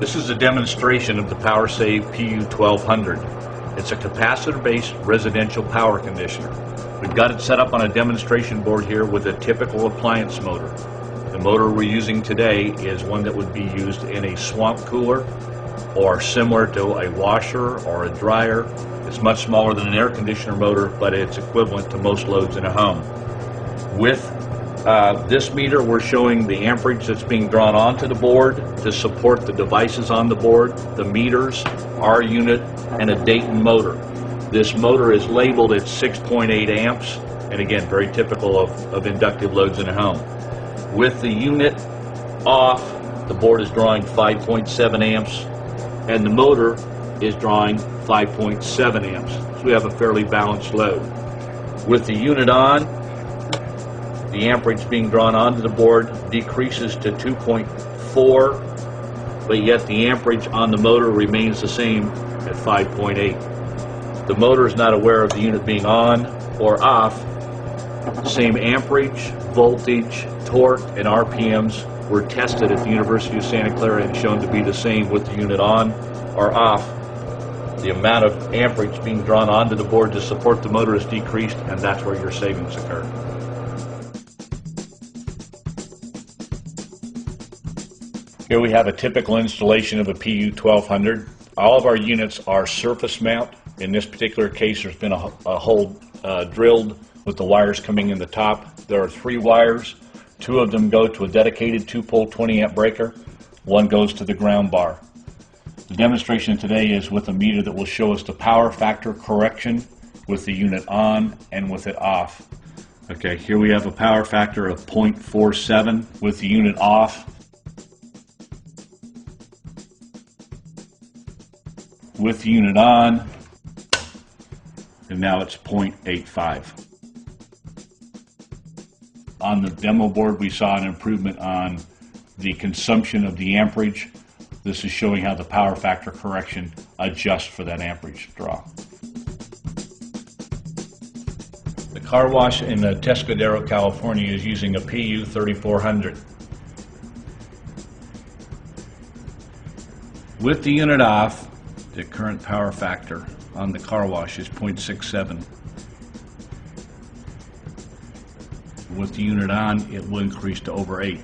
This is a demonstration of the PowerSave PU1200. It's a capacitor-based residential power conditioner. We've got it set up on a demonstration board here with a typical appliance motor. The motor we're using today is one that would be used in a swamp cooler or similar to a washer or a dryer. It's much smaller than an air conditioner motor, but it's equivalent to most loads in a home. With this meter, we're showing the amperage that's being drawn onto the board to support the devices on the board, the meters, our unit, and a Dayton motor. This motor is labeled at 6.8 amps, and again, very typical of inductive loads in a home. With the unit off, the board is drawing 5.7 amps, and the motor is drawing 5.7 amps. So we have a fairly balanced load. With the unit on, the amperage being drawn onto the board decreases to 2.4, but yet the amperage on the motor remains the same at 5.8. The motor is not aware of the unit being on or off. Same amperage, voltage, torque, and RPMs were tested at the University of Santa Clara and shown to be the same with the unit on or off. The amount of amperage being drawn onto the board to support the motor is decreased, and that's where your savings occur. Here we have a typical installation of a PU1200. All of our units are surface mount. In this particular case, there's been a hole drilled with the wires coming in the top. There are 3 wires. 2 of them go to a dedicated 2-pole 20-amp breaker. 1 goes to the ground bar. The demonstration today is with a meter that will show us the power factor correction with the unit on and with it off. Okay, here we have a power factor of 0.47 with the unit off. With the unit on, and now it's 0.85. On the demo board, we saw an improvement on the consumption of the amperage. This is showing how the power factor correction adjusts for that amperage draw. The car wash in Tescadero, California is using a PU3400. With the unit off, the current power factor on the car wash is 0.67. With the unit on, it will increase to over 8.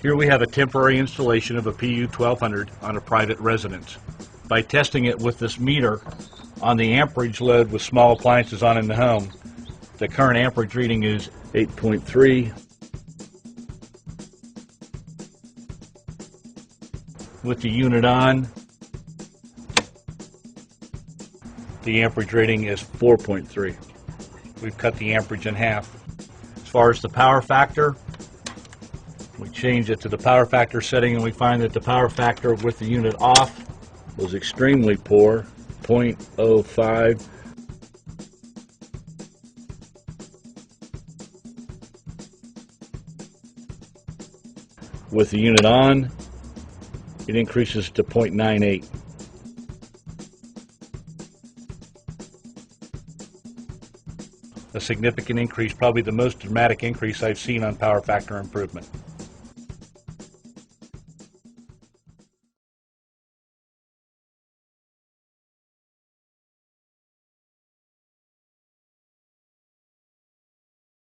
Here we have a temporary installation of a PU1200 on a private residence. By testing it with this meter on the amperage load with small appliances on in the home, the current amperage reading is 8.3. With the unit on, the amperage rating is 4.3. We've cut the amperage in half. As far as the power factor, we change it to the power factor setting and we find that the power factor with the unit off was extremely poor, 0.05. With the unit on, it increases to 0.98. A significant increase, probably the most dramatic increase I've seen on power factor improvement.